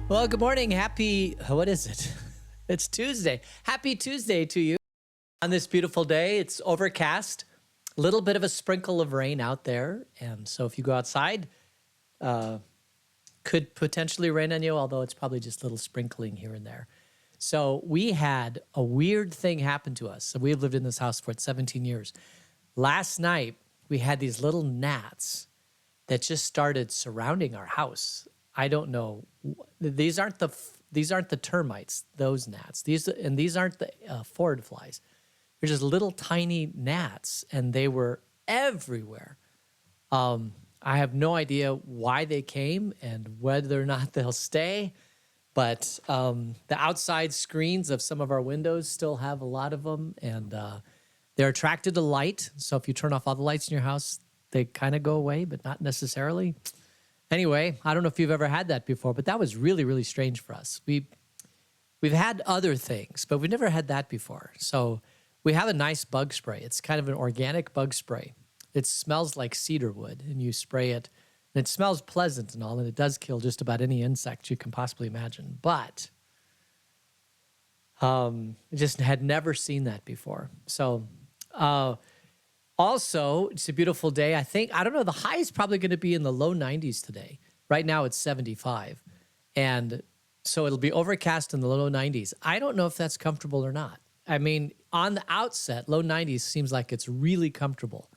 Well, good morning. What is it? It's Tuesday. Happy Tuesday to you. On this beautiful day, it's overcast, a little bit of a sprinkle of rain out there. And so if you go outside, could potentially rain on you, although it's probably just a little sprinkling here and there. So we had a weird thing happen to us. So we've lived in this house for 17 years. Last night, we had these little gnats that just started surrounding our house. I don't know. These aren't the termites. Those gnats. These aren't the forward flies. They're just little tiny gnats, and they were everywhere. I have no idea why they came and whether or not they'll stay, but the outside screens of some of our windows still have a lot of them, and they're attracted to light. So if you turn off all the lights in your house, they kind of go away, but not necessarily. Anyway, I don't know if you've ever had that before, but that was really, really strange for us. We've had other things, but we've never had that before. So we have a nice bug spray. It's kind of an organic bug spray. It smells like cedar wood, and you spray it, and it smells pleasant and all, and it does kill just about any insect you can possibly imagine. But I just had never seen that before. So also, it's a beautiful day. I don't know, the high is probably going to be in the low 90s today. Right now it's 75. And so it'll be overcast in the low 90s. I don't know if that's comfortable or not. I mean, on the outset, low 90s seems like it's really comfortable.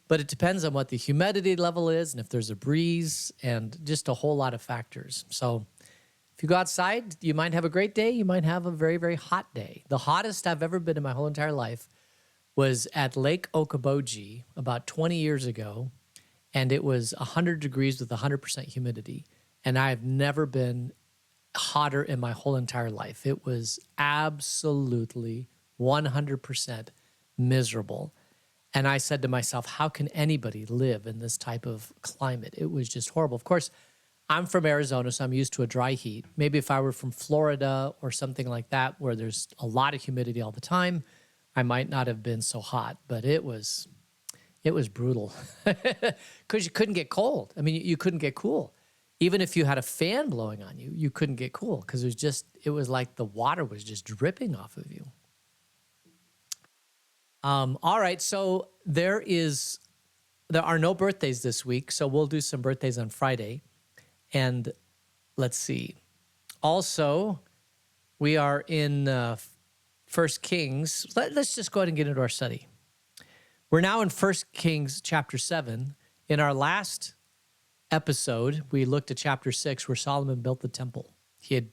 But it depends on what the humidity level is and if there's a breeze and just a whole lot of factors. So if you go outside, you might have a great day. You might have a very, very hot day. The hottest I've ever been in my whole entire life was at Lake Okoboji about 20 years ago, and it was 100 degrees with 100% humidity. And I've never been hotter in my whole entire life. It was absolutely 100% miserable. And I said to myself, how can anybody live in this type of climate? It was just horrible. Of course, I'm from Arizona, so I'm used to a dry heat. Maybe if I were from Florida or something like that, where there's a lot of humidity all the time, I might not have been so hot, but it was brutal because you couldn't get cold. I mean, you couldn't get cool. Even if you had a fan blowing on you, you couldn't get cool because it was like the water was just dripping off of you. All right, so there are no birthdays this week, so we'll do some birthdays on Friday. And let's see. Also, we are in First Kings. Let's just go ahead and get into our study. We're now in First Kings chapter 7. In our last episode, we looked at chapter 6 where Solomon built the temple. He had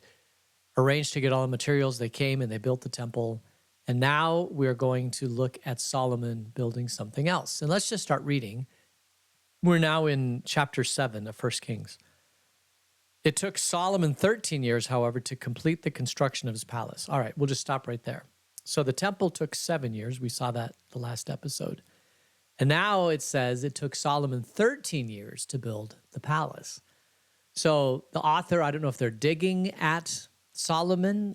arranged to get all the materials. They came and they built the temple. And now we're going to look at Solomon building something else. And let's just start reading. We're now in chapter 7 of First Kings. It took Solomon 13 years, however, to complete the construction of his palace. All right, we'll just stop right there. So the temple took 7 years. We saw that the last episode. And now it says it took Solomon 13 years to build the palace. So the author, I don't know if they're digging at Solomon.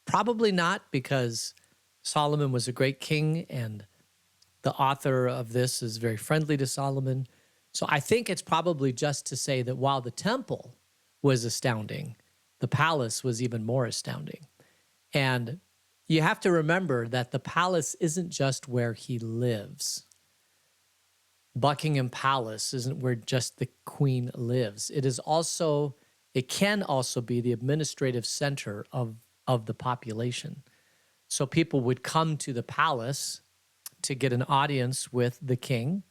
Probably not, because Solomon was a great king and the author of this is very friendly to Solomon. So I think it's probably just to say that while the temple was astounding, the palace was even more astounding. And you have to remember that the palace isn't just where he lives. Buckingham Palace isn't where just the queen lives. It can also be the administrative center of the population. So people would come to the palace to get an audience with the king.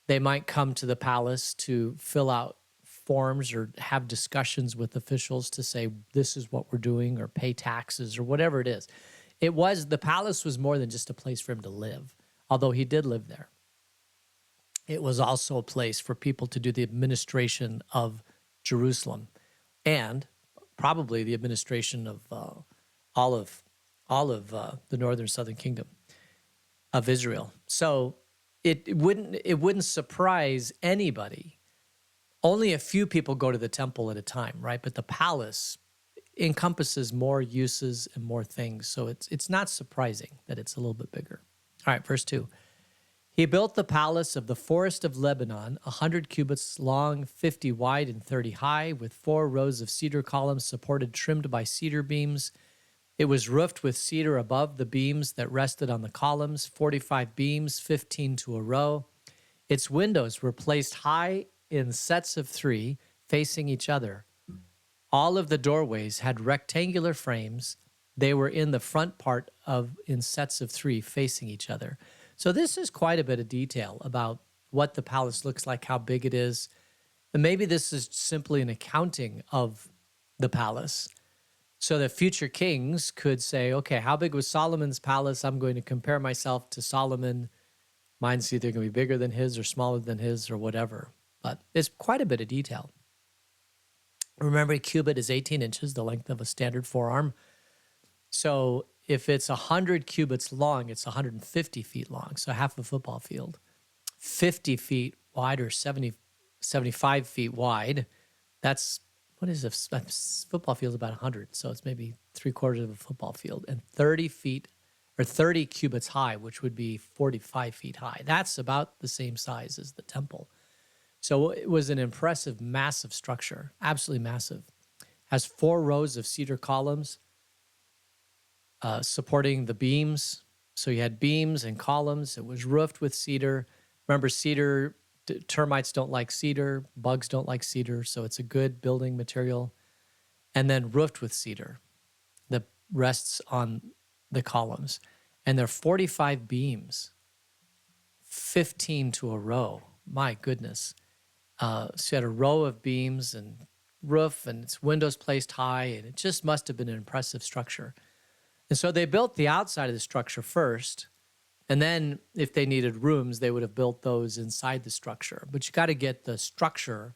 They might come to the palace to fill out forms or have discussions with officials to say, this is what we're doing, or pay taxes, or whatever it is. The palace was more than just a place for him to live, although he did live there. It was also a place for people to do the administration of Jerusalem and probably the administration of all of the northern southern kingdom of Israel. So it wouldn't surprise anybody. Only a few people go to the temple at a time, right? But the palace encompasses more uses and more things. So it's not surprising that it's a little bit bigger. All right, verse 2. He built the palace of the forest of Lebanon, 100 cubits long, 50 wide, and 30 high, with 4 rows of cedar columns supported, trimmed by cedar beams. It was roofed with cedar above the beams that rested on the columns, 45 beams, 15 to a row. Its windows were placed high in sets of 3, facing each other. All of the doorways had rectangular frames. They were in the front part in sets of 3, facing each other. So this is quite a bit of detail about what the palace looks like, how big it is. And maybe this is simply an accounting of the palace, so that future kings could say, okay, how big was Solomon's palace? I'm going to compare myself to Solomon. Mine's either going to be bigger than his or smaller than his or whatever. But it's quite a bit of detail. Remember, a cubit is 18 inches, the length of a standard forearm. So if it's 100 cubits long, it's 150 feet long, so half a football field. 50 feet wide or 75 feet wide, that's, what is a football field is about 100, so it's maybe 3/4 of a football field. And 30 feet or 30 cubits high, which would be 45 feet high. That's about the same size as the temple. So it was an impressive, massive structure, absolutely massive. Has 4 rows of cedar columns supporting the beams. So you had beams and columns. It was roofed with cedar. Remember, cedar, termites don't like cedar, bugs don't like cedar, so it's a good building material. And then roofed with cedar that rests on the columns. And there are 45 beams, 15 to a row. My goodness. So you had a row of beams and roof, and its windows placed high, and it just must have been an impressive structure. And so they built the outside of the structure first, and then if they needed rooms, they would have built those inside the structure. But you got to get the structure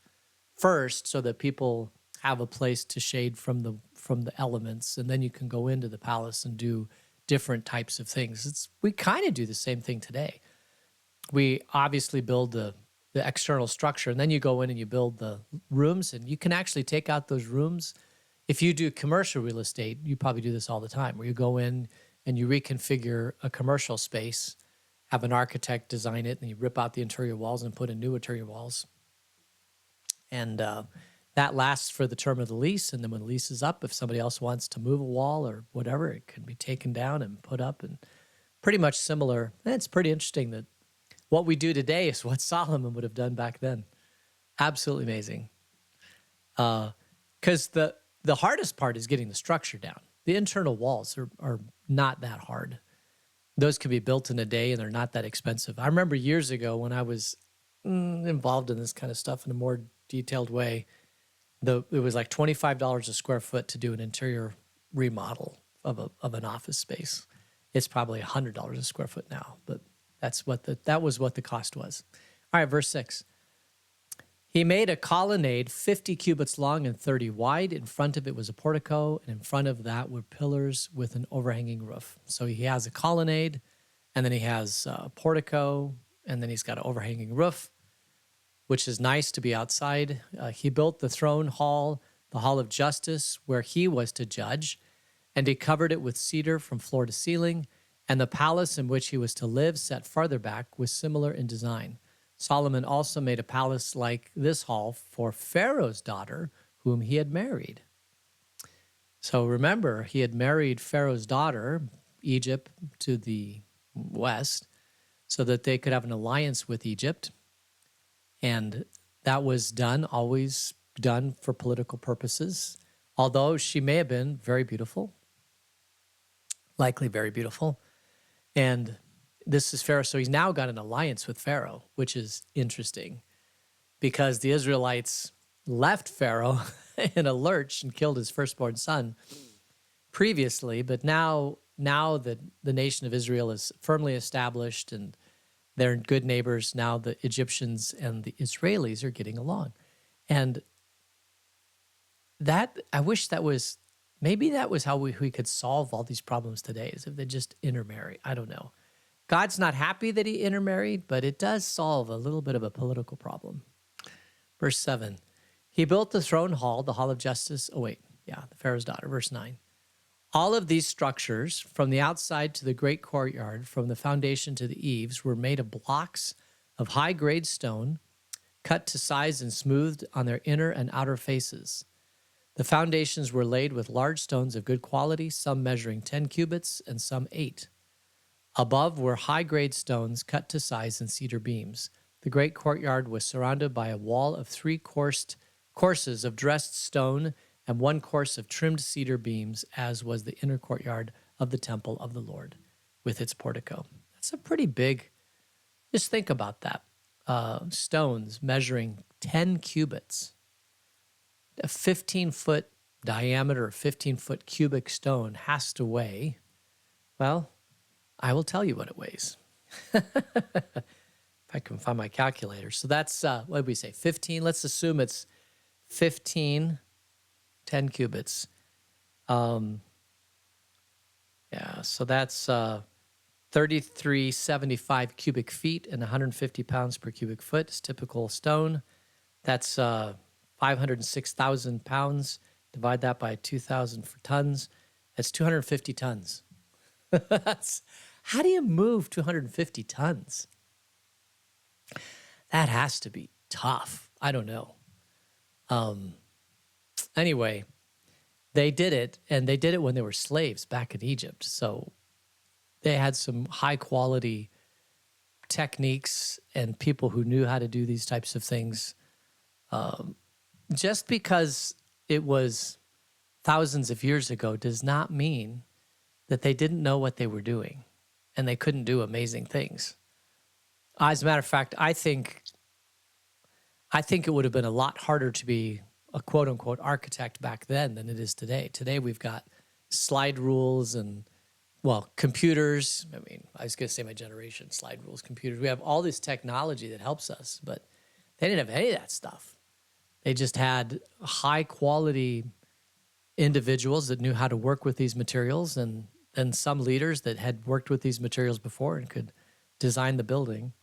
first so that people have a place to shade from the elements, and then you can go into the palace and do different types of things. We kind of do the same thing today. We obviously build the external structure, and then you go in and you build the rooms, and you can actually take out those rooms. If you do commercial real estate, you probably do this all the time, where you go in and you reconfigure a commercial space, have an architect design it, and you rip out the interior walls and put in new interior walls. And that lasts for the term of the lease. And then when the lease is up, if somebody else wants to move a wall or whatever, it can be taken down and put up, and pretty much similar. And it's pretty interesting that what we do today is what Solomon would have done back then. Absolutely amazing. Because the hardest part is getting the structure down. The internal walls are not that hard. Those can be built in a day, and they're not that expensive. I remember years ago when I was involved in this kind of stuff in a more detailed way, it was like $25 a square foot to do an interior remodel of an office space. It's probably $100 a square foot now, but that was what the cost was. All right, verse 6. He made a colonnade 50 cubits long and 30 wide. In front of it was a portico, and in front of that were pillars with an overhanging roof. So he has a colonnade, and then he has a portico, and then he's got an overhanging roof, which is nice to be outside. He built the throne hall, the hall of justice, where he was to judge, and he covered it with cedar from floor to ceiling, and the palace in which he was to live, set farther back, was similar in design. Solomon also made a palace like this hall for Pharaoh's daughter, whom he had married. So remember, he had married Pharaoh's daughter, Egypt, to the west, so that they could have an alliance with Egypt. And that was always done for political purposes, although she may have been very beautiful, likely very beautiful. And this is Pharaoh. So he's now got an alliance with Pharaoh, which is interesting because the Israelites left Pharaoh in a lurch and killed his firstborn son previously. But now that the nation of Israel is firmly established and they're good neighbors, now the Egyptians and the Israelis are getting along. And I wish maybe that was how we could solve all these problems today, is if they just intermarry. I don't know. God's not happy that he intermarried, but it does solve a little bit of a political problem. Verse 7, he built the throne hall, the hall of justice. The Pharaoh's daughter. Verse 9, All of these structures, from the outside to the great courtyard, from the foundation to the eaves, were made of blocks of high-grade stone, cut to size and smoothed on their inner and outer faces. The foundations were laid with large stones of good quality, some measuring 10 cubits and some 8. Above were high-grade stones cut to size and cedar beams. The great courtyard was surrounded by a wall of 3 courses of dressed stone and 1 course of trimmed cedar beams, as was the inner courtyard of the temple of the Lord with its portico. That's a pretty big, just think about that. Stones measuring 10 cubits. A 15-foot diameter, 15-foot cubic stone has to weigh, well, I will tell you what it weighs. If I can find my calculator. So that's, what did we say, 15? Let's assume it's 15, 10 cubits. Yeah, so that's 3,375 cubic feet and 150 pounds per cubic foot is typical stone. That's 506,000 pounds. Divide that by 2,000 for tons. That's 250 tons. How do you move 250 tons? That has to be tough. I don't know. Anyway, they did it, and they did it when they were slaves back in Egypt. So they had some high-quality techniques and people who knew how to do these types of things. Just because it was thousands of years ago does not mean that they didn't know what they were doing and they couldn't do amazing things. As a matter of fact, I think it would have been a lot harder to be a quote-unquote architect back then than it is today. Today we've got slide rules and, well, computers. I mean, I was going to say my generation, slide rules, computers. We have all this technology that helps us, but they didn't have any of that stuff. They just had high-quality individuals that knew how to work with these materials, and then some leaders that had worked with these materials before and could design the building.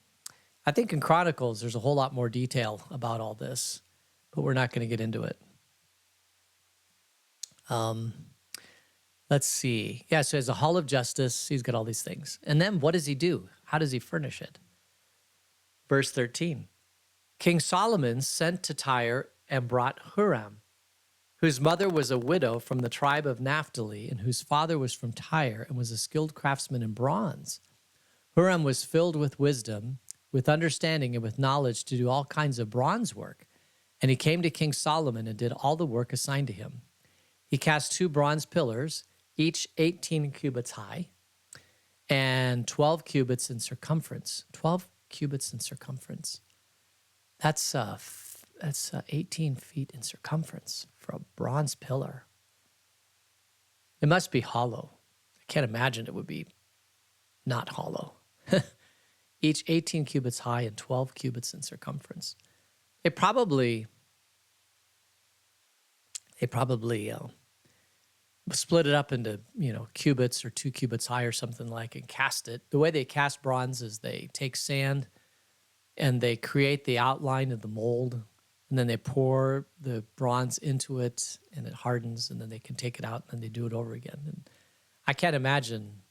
I think in Chronicles, there's a whole lot more detail about all this, but we're not going to get into it. Let's see. Yeah, so he has a hall of justice. He's got all these things. And then what does he do? How does he furnish it? Verse 13. King Solomon sent to Tyre and brought Huram, whose mother was a widow from the tribe of Naphtali, and whose father was from Tyre and was a skilled craftsman in bronze. Huram was filled with wisdom, with understanding, and with knowledge to do all kinds of bronze work. And he came to King Solomon and did all the work assigned to him. He cast 2 bronze pillars, each 18 cubits high, and 12 cubits in circumference. 12 cubits in circumference. That's 18 feet in circumference for a bronze pillar. It must be hollow. I can't imagine it would be not hollow. Each 18 cubits high and 12 cubits in circumference. They probably split it up into, cubits or 2 cubits high or something like, and cast it. The way they cast bronze is they take sand and they create the outline of the mold, and then they pour the bronze into it, and it hardens, and then they can take it out, and then they do it over again. And I can't imagine.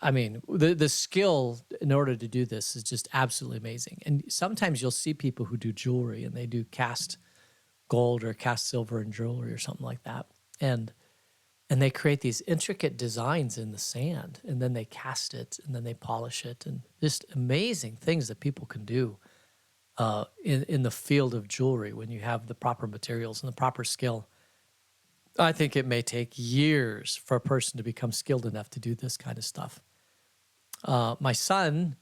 I mean, the skill in order to do this is just absolutely amazing. And sometimes you'll see people who do jewelry, and they do cast gold or cast silver in jewelry or something like that. And they create these intricate designs in the sand, and then they cast it, and then they polish it, and just amazing things that people can do in the field of jewelry when you have the proper materials and the proper skill. I think it may take years for a person to become skilled enough to do this kind of stuff. My son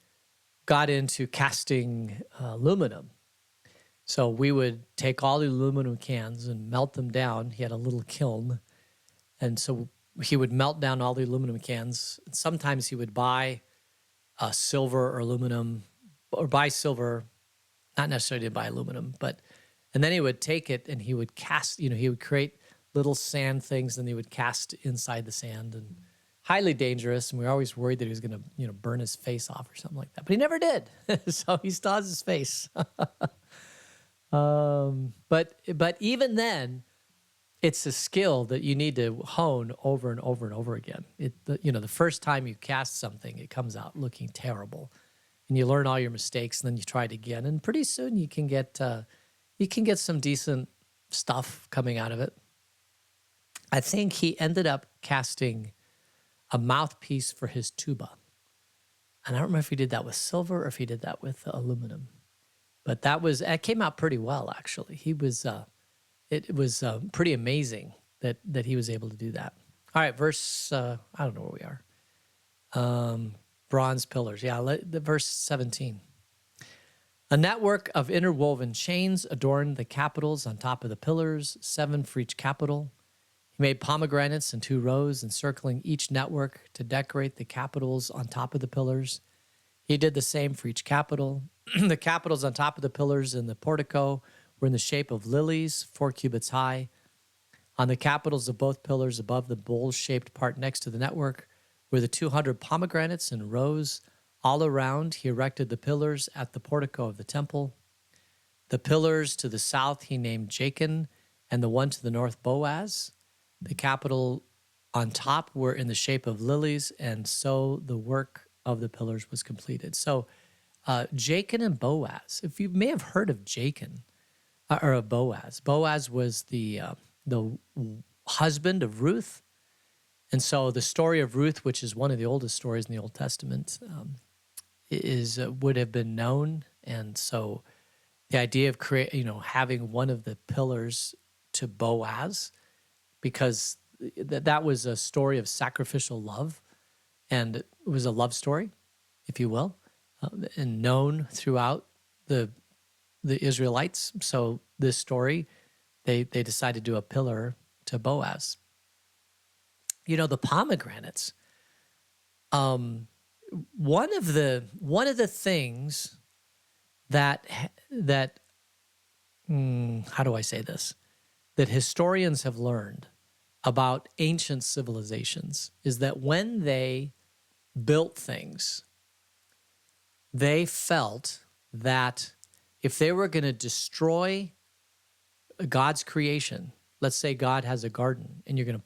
got into casting aluminum. So we would take all the aluminum cans and melt them down. He had a little kiln. And so he would melt down all the aluminum cans. Sometimes he would buy silver or aluminum, or buy silver, not necessarily to buy aluminum, and then he would take it and he would cast, he would create little sand things, and he would cast inside the sand, and highly dangerous. And we were always worried that he was going to, burn his face off or something like that. But he never did. So he still has his face. But even then, it's a skill that you need to hone over and over and over again. The first time you cast something, it comes out looking terrible, and you learn all your mistakes, and then you try it again, and pretty soon you can get some decent stuff coming out of it. I think he ended up casting a mouthpiece for his tuba, and I don't remember if he did that with silver or if he did that with aluminum, but it came out pretty well actually. It was pretty amazing that he was able to do that. All right, verse, I don't know where we are. Bronze pillars. Yeah, the verse 17. A network of interwoven chains adorned the capitals on top of the pillars, 7 for each capital. He made pomegranates in 2 rows, encircling each network to decorate the capitals on top of the pillars. He did the same for each capital. The capitals on top of the pillars in the portico were in the shape of lilies, 4 cubits high. On the capitals of both pillars above the bowl-shaped part next to the network were the 200 pomegranates in rows. All around, he erected the pillars at the portico of the temple. The pillars to the south he named Jachin, and the one to the north Boaz. The capital on top were in the shape of lilies, and so the work of the pillars was completed. So Jachin and Boaz, if you may have heard of Jachin, or of Boaz. Boaz was the husband of Ruth. And so the story of Ruth, which is one of the oldest stories in the Old Testament, would have been known. And so the idea of having one of the pillars to Boaz, because that was a story of sacrificial love, and it was a love story, if you will, and known throughout the Israelites. So this story, they decided to do a pillar to Boaz. The pomegranates. One of the things that how do I say this? That historians have learned about ancient civilizations is that when they built things, they felt that if they were going to destroy God's creation, let's say God has a garden and you're going to,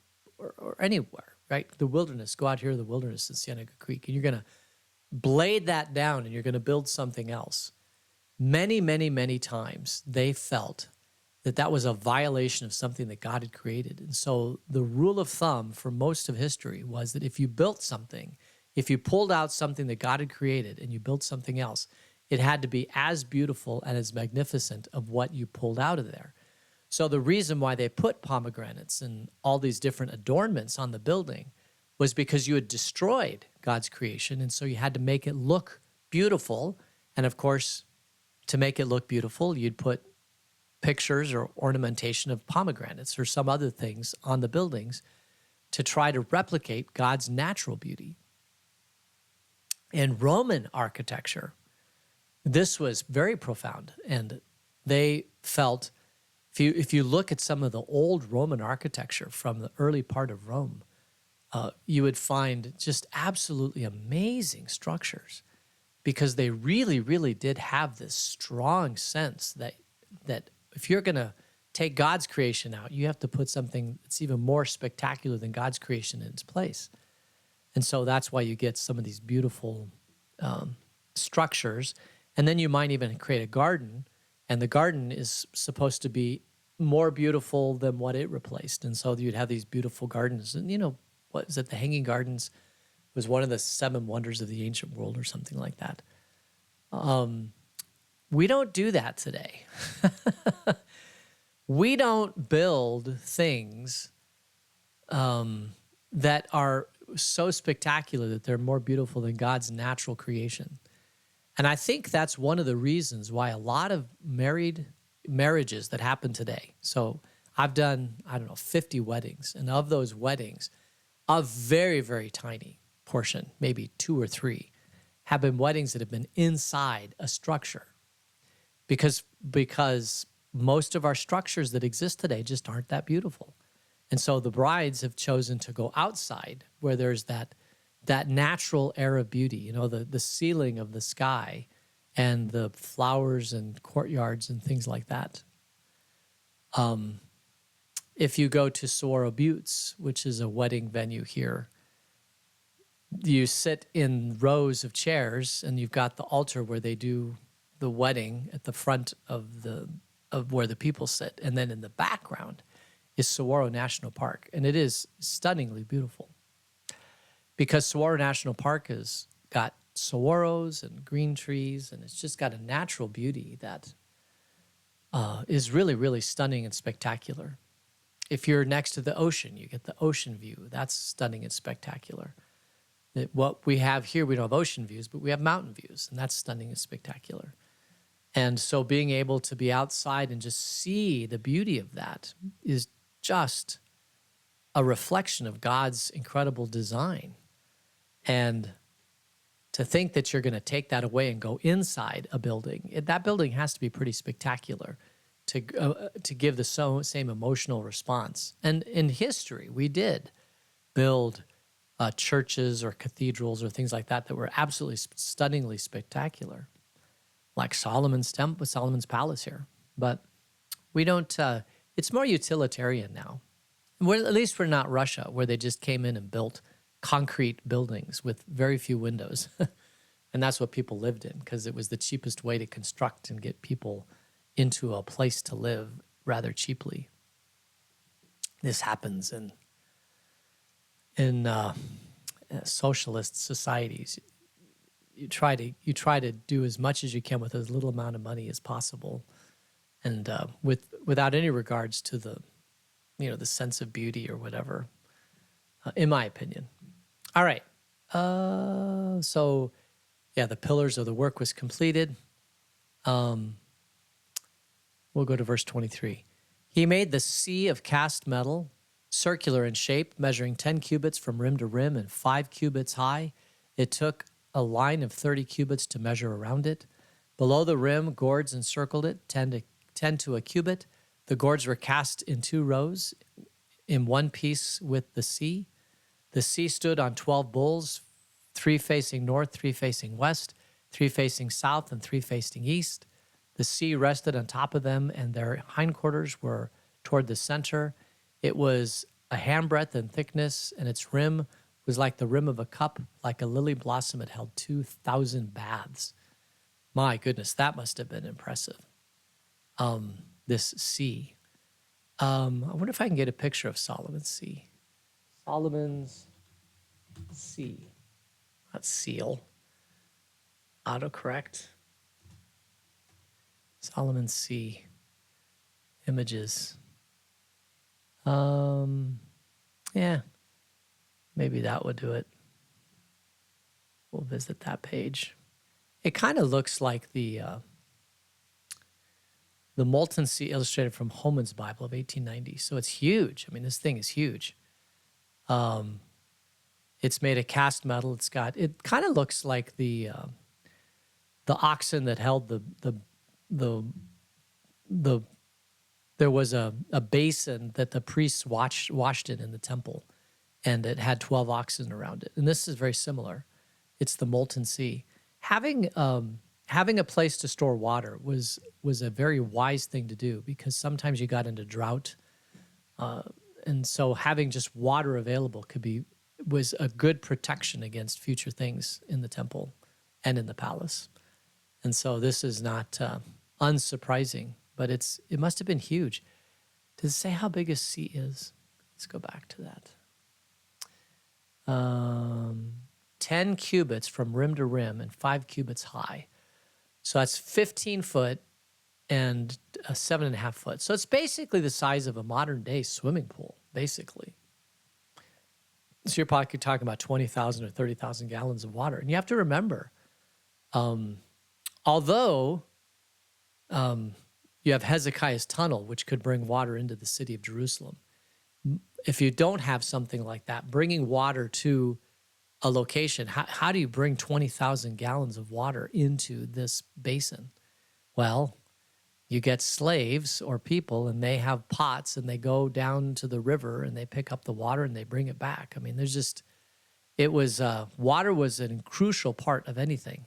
or anywhere, right? The wilderness, go out here to the wilderness in Cienega Creek, and you're going to blade that down and you're going to build something else. Many, many, many times they felt that was a violation of something that God had created. And so the rule of thumb for most of history was that if you built something, if you pulled out something that God had created and you built something else, it had to be as beautiful and as magnificent of what you pulled out of there. So the reason why they put pomegranates and all these different adornments on the building was because you had destroyed God's creation, and so you had to make it look beautiful. And of course, to make it look beautiful, you'd put pictures or ornamentation of pomegranates or some other things on the buildings to try to replicate God's natural beauty. In Roman architecture, this was very profound, and they felt, if you look at some of the old Roman architecture from the early part of Rome, you would find just absolutely amazing structures, because they really, really did have this strong sense that if you're going to take God's creation out, you have to put something that's even more spectacular than God's creation in its place. And so that's why you get some of these beautiful structures. And then you might even create a garden, and the garden is supposed to be more beautiful than what it replaced. And so you'd have these beautiful gardens. And what is it? The Hanging Gardens was one of the 7 wonders of the ancient world or something like that. We don't do that today. We don't build things that are so spectacular that they're more beautiful than God's natural creation. And I think that's one of the reasons why a lot of marriages that happen today. So I've done, 50 weddings. And of those weddings, a very, very tiny portion, maybe 2 or 3, have been weddings that have been inside a structure. Because most of our structures that exist today just aren't that beautiful. And so the brides have chosen to go outside where there's that natural air of beauty, the ceiling of the sky and the flowers and courtyards and things like that. If you go to Saguaro Buttes, which is a wedding venue here, you sit in rows of chairs and you've got the altar where they do the wedding at the front of where the people sit. And then in the background is Saguaro National Park. And it is stunningly beautiful because Saguaro National Park has got saguaros and green trees, and it's just got a natural beauty that is really, really stunning and spectacular. If you're next to the ocean, you get the ocean view. That's stunning and spectacular. What we have here, we don't have ocean views, but we have mountain views, and that's stunning and spectacular. And so being able to be outside and just see the beauty of that is just a reflection of God's incredible design. And to think that you're going to take that away and go inside a building, that building has to be pretty spectacular to give the same emotional response. And in history, we did build churches or cathedrals or things like that were absolutely stunningly spectacular, like Solomon's Palace here. But we don't. It's more utilitarian now. At least we're not Russia, where they just came in and built concrete buildings with very few windows. And that's what people lived in because it was the cheapest way to construct and get people into a place to live rather cheaply. This happens in socialist societies. You try to do as much as you can with as little amount of money as possible, and without any regards to the sense of beauty or whatever, in my opinion. All right. So, yeah, the pillars of the work was completed. We'll go to verse 23. He made the sea of cast metal, circular in shape, measuring 10 cubits from rim to rim and 5 cubits high. It took a line of 30 cubits to measure around it. Below the rim, gourds encircled it, 10 to a cubit. The gourds were cast in 2 rows in one piece with the sea. The sea stood on 12 bulls, 3 facing north, 3 facing west, 3 facing south, and 3 facing east. The sea rested on top of them, and their hindquarters were toward the center. It was a handbreadth in thickness, and its rim was like the rim of a cup, like a lily blossom. It held 2,000 baths. My goodness, that must have been impressive. This sea. I wonder if I can get a picture of Solomon's Sea. Solomon's Sea. Not seal. Autocorrect. Solomon's Sea. Images. Yeah. Maybe that would do it. We'll visit that page. It kind of looks like the Molten Sea illustrated from Holman's Bible of 1890. So it's huge. I mean, this thing is huge. It's made of cast metal. It kind of looks like the oxen that held there was a basin that the priests washed in the temple, and it had 12 oxen around it. And this is very similar. It's the Molten Sea. Having a place to store water was a very wise thing to do because sometimes you got into drought. And so having just water available was a good protection against future things in the temple and in the palace. And so this is not unsurprising, but it must have been huge. Does it say how big a sea is? Let's go back to that. 10 cubits from rim to rim and 5 cubits high. So that's 15 foot and 7.5 foot. So it's basically the size of a modern day swimming pool, basically. So you're probably talking about 20,000 or 30,000 gallons of water. And you have to remember, although you have Hezekiah's tunnel, which could bring water into the city of Jerusalem, if you don't have something like that, bringing water to a location, how do you bring 20,000 gallons of water into this basin? Well, you get slaves or people, and they have pots, and they go down to the river, and they pick up the water, and they bring it back. I mean, water was a crucial part of anything,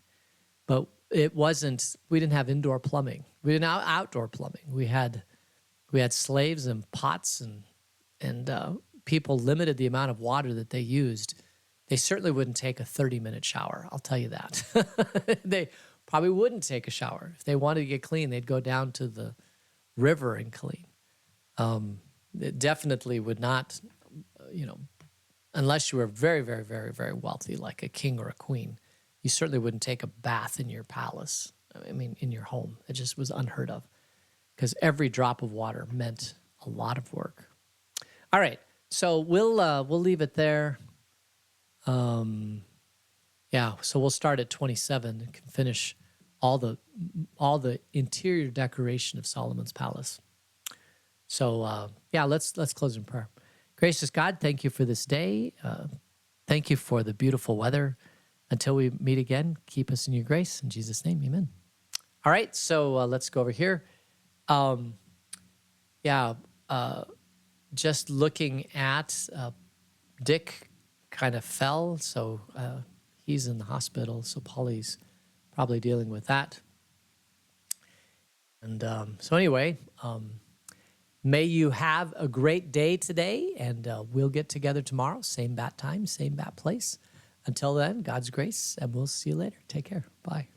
but we didn't have indoor plumbing. We didn't have outdoor plumbing. We had slaves and pots and and people limited the amount of water that they used, they certainly wouldn't take a 30-minute shower. I'll tell you that. They probably wouldn't take a shower. If they wanted to get clean, they'd go down to the river and clean. It definitely would not, unless you were very, very, very, very wealthy, like a king or a queen, you certainly wouldn't take a bath in your palace. I mean, in your home. It just was unheard of because every drop of water meant a lot of work. All right, so we'll leave it there. So we'll start at 27 and can finish all the interior decoration of Solomon's palace. So let's close in prayer. Gracious God, thank you for this day. Thank you for the beautiful weather. Until we meet again, keep us in your grace. In Jesus' name, amen. All right, so let's go over here. Just looking at Dick kind of fell, so he's in the hospital, so Polly's probably dealing with that. And may you have a great day today, and we'll get together tomorrow, same bat time, same bat place. Until then, God's grace, and we'll see you later. Take care. Bye.